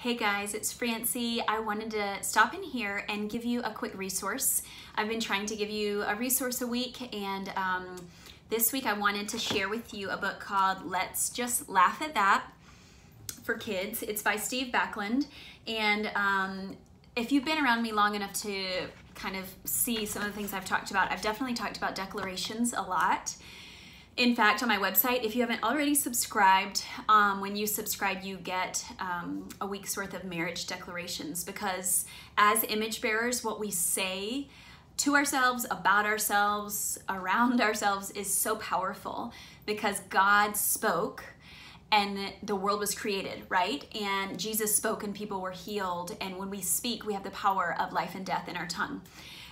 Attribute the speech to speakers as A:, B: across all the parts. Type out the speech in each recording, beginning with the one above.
A: Hey guys, it's Francie. I wanted to stop in here and give you a quick resource. I've been trying to give you a resource a week, and this week I wanted to share with you a book called Let's Just Laugh at That for kids. It's by Steve Backlund, and if you've been around me long enough to kind of see some of the things I've talked about, I've definitely talked about declarations a lot. In fact, on my website, if you haven't already subscribed, when you subscribe, you get a week's worth of marriage declarations, because as image bearers, what we say to ourselves, about ourselves, around ourselves is so powerful, because God spoke and the world was created, right? And Jesus spoke and people were healed. And when we speak, we have the power of life and death in our tongue.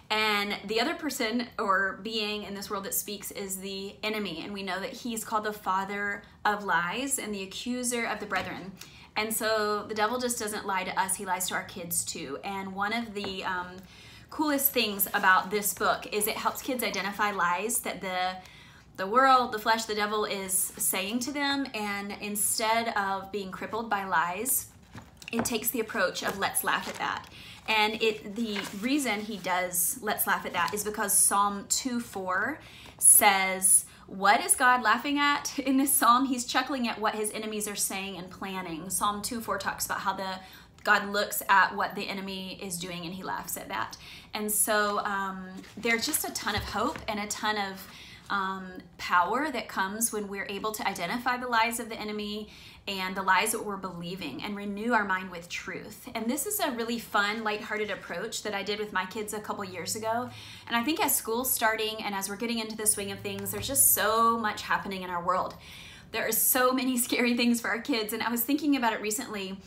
A: And the other person or being in this world that speaks is the enemy. And we know that he's called the father of lies and the accuser of the brethren. And so the devil just doesn't lie to us, he lies to our kids too. And one of the coolest things about this book is it helps kids identify lies that the world, the flesh, the devil is saying to them. And instead of being crippled by lies, it takes the approach of let's laugh at that. And the reason he does let's laugh at that is because Psalm 2:4 says, what is God laughing at in this psalm? He's chuckling at what his enemies are saying and planning. Psalm 2:4 talks about how God looks at what the enemy is doing and he laughs at that. And so there's just a ton of hope and a ton of power that comes when we're able to identify the lies of the enemy and the lies that we're believing and renew our mind with truth. And this is a really fun, lighthearted approach that I did with my kids a couple years ago. And I think as school's starting and as we're getting into the swing of things, there's just so much happening in our world. There are so many scary things for our kids. And I was thinking about it recently.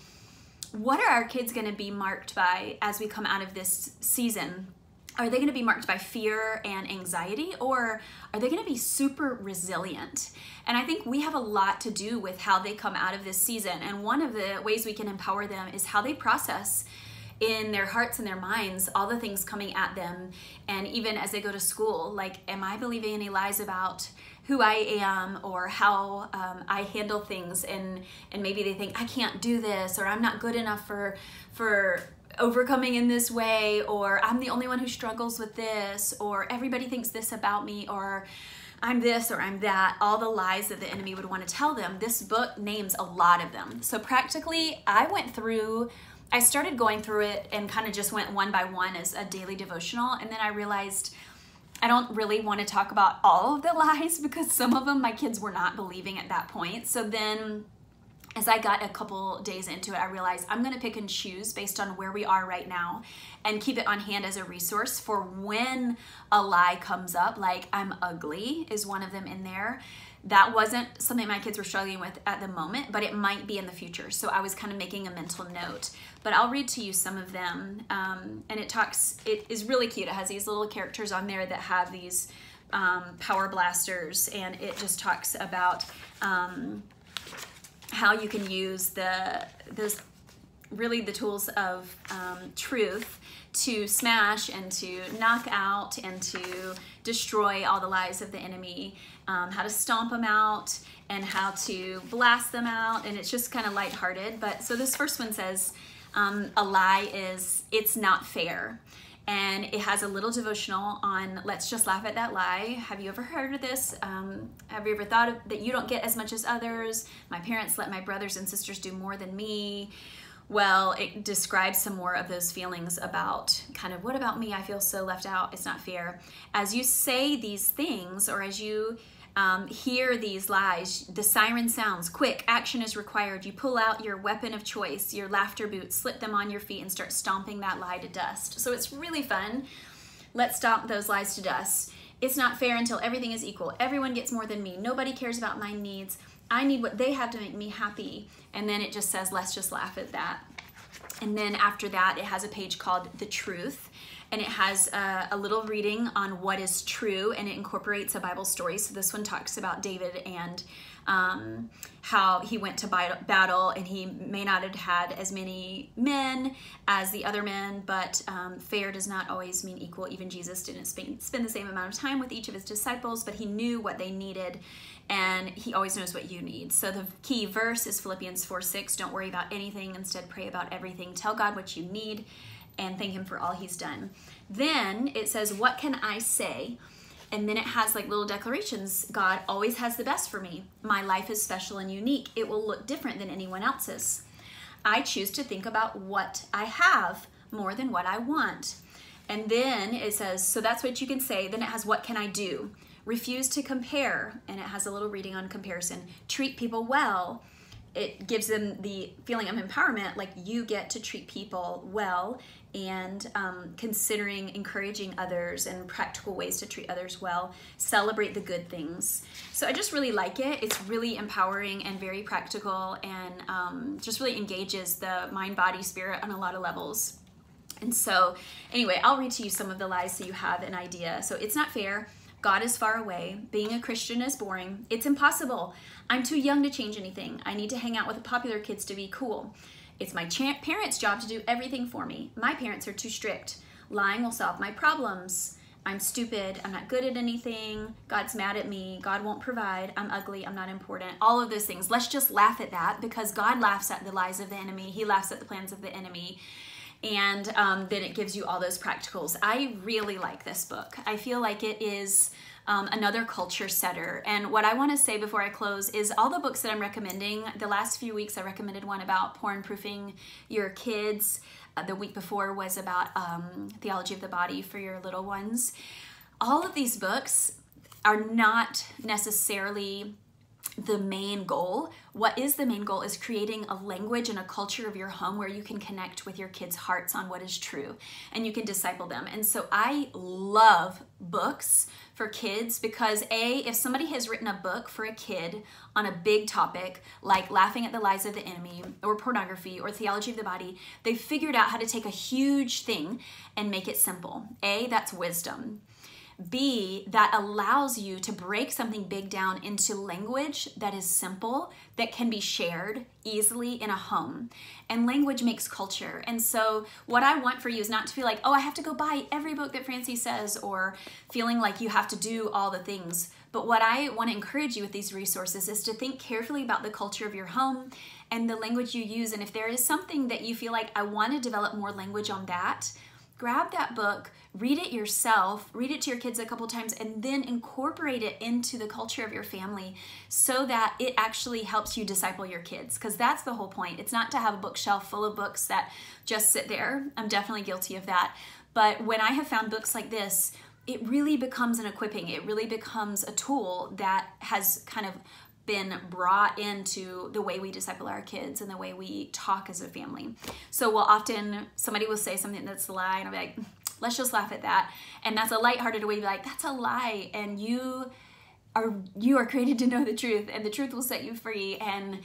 A: What are our kids going to be marked by as we come out of this season? Are they going to be marked by fear and anxiety, or are they going to be super resilient? And I think we have a lot to do with how they come out of this season. And one of the ways we can empower them is how they process in their hearts and their minds all the things coming at them. And even as they go to school, like, am I believing any lies about who I am or how I handle things? And maybe they think I can't do this, or I'm not good enough for overcoming in this way, or I'm the only one who struggles with this, or everybody thinks this about me, or I'm this or I'm that. All the lies that the enemy would want to tell them. This book names a lot of them. So practically I started going through it and kind of just went one by one as a daily devotional, and then I realized I don't really want to talk about all of the lies because some of them my kids were not believing at that point. So then as I got a couple days into it, I realized I'm going to pick and choose based on where we are right now and keep it on hand as a resource for when a lie comes up, like I'm ugly is one of them in there. That wasn't something my kids were struggling with at the moment, but it might be in the future. So I was kind of making a mental note. But I'll read to you some of them. And it is really cute. It has these little characters on there that have these power blasters, and it just talks about how you can use the tools of truth to smash and to knock out and to destroy all the lies of the enemy, how to stomp them out and how to blast them out. And it's just kind of lighthearted. But so this first one says, a lie is, it's not fair. And it has a little devotional on let's just laugh at that lie. Have you ever heard of this? Have you ever thought that you don't get as much as others? My parents let my brothers and sisters do more than me. Well, it describes some more of those feelings about kind of, what about me? I feel so left out. It's not fair. As you say these things, or as you hear these lies, the siren sounds. Quick, action is required. You pull out your weapon of choice, your laughter boots, slip them on your feet, and start stomping that lie to dust. So it's really fun. Let's stomp those lies to dust. It's not fair until everything is equal. Everyone gets more than me. Nobody cares about my needs. I need what they have to make me happy. And then it just says, let's just laugh at that. And then after that, it has a page called The Truth. and it has a little reading on what is true, and it incorporates a Bible story. So this one talks about David and how he went to battle, and he may not have had as many men as the other men, but fair does not always mean equal. Even Jesus didn't spend the same amount of time with each of his disciples, but he knew what they needed, and he always knows what you need. So the key verse is Philippians 4:6. Don't worry about anything, instead pray about everything. Tell God what you need and thank him for all he's done. Then it says, what can I say? And then it has like little declarations. God always has the best for me. My life is special and unique. It will look different than anyone else's. I choose to think about what I have more than what I want. And then it says, so that's what you can say. Then it has, what can I do? Refuse to compare. And it has a little reading on comparison. Treat people well. It gives them the feeling of empowerment, like you get to treat people well, and considering encouraging others and practical ways to treat others well. Celebrate the good things. So I just really like it. It's really empowering and very practical, and just really engages the mind, body, spirit on a lot of levels. And so anyway, I'll read to you some of the lies so you have an idea. So it's not fair. God is far away. Being a Christian is boring. It's impossible. I'm too young to change anything. I need to hang out with the popular kids to be cool. It's my parents' job to do everything for me. My parents are too strict. Lying will solve my problems. I'm stupid. I'm not good at anything. God's mad at me. God won't provide. I'm ugly. I'm not important. All of those things. Let's just laugh at that, because God laughs at the lies of the enemy. He laughs at the plans of the enemy. And then it gives you all those practicals. I really like this book. I feel like it is another culture setter. And what I want to say before I close is all the books that I'm recommending, the last few weeks I recommended one about porn-proofing your kids. The week before was about theology of the body for your little ones. All of these books are not necessarily the main goal. What is the main goal is creating a language and a culture of your home where you can connect with your kids' hearts on what is true, and you can disciple them. And so I love books for kids because if somebody has written a book for a kid on a big topic like laughing at the lies of the enemy or pornography or theology of the body, they figured out how to take a huge thing and make it simple. That's wisdom. B, that allows you to break something big down into language that is simple, that can be shared easily in a home. And language makes culture. And so what I want for you is not to feel like, oh, I have to go buy every book that Francie says, or feeling like you have to do all the things. But what I want to encourage you with these resources is to think carefully about the culture of your home and the language you use. And if there is something that you feel like, I want to develop more language on that, grab that book, read it yourself, read it to your kids a couple times, and then incorporate it into the culture of your family so that it actually helps you disciple your kids, because that's the whole point. It's not to have a bookshelf full of books that just sit there. I'm definitely guilty of that. But when I have found books like this, it really becomes an equipping. It really becomes a tool that has kind of been brought into the way we disciple our kids and the way we talk as a family. So often somebody will say something that's a lie, and I'll be like, let's just laugh at that. And that's a lighthearted way to be like, that's a lie, and you are created to know the truth, and the truth will set you free. And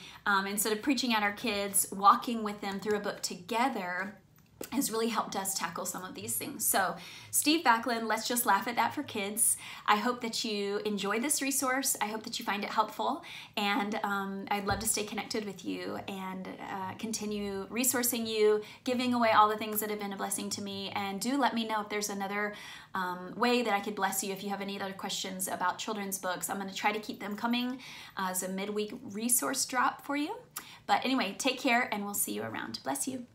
A: instead of preaching at our kids, walking with them through a book together has really helped us tackle some of these things. So Steve Backlund, Let's Just Laugh at That for Kids. I hope that you enjoy this resource. I hope that you find it helpful, and I'd love to stay connected with you and continue resourcing you, giving away all the things that have been a blessing to me. And do let me know if there's another way that I could bless you. If you have any other questions about children's books, I'm going to try to keep them coming as a midweek resource drop for you. But anyway, take care, and we'll see you around. Bless you.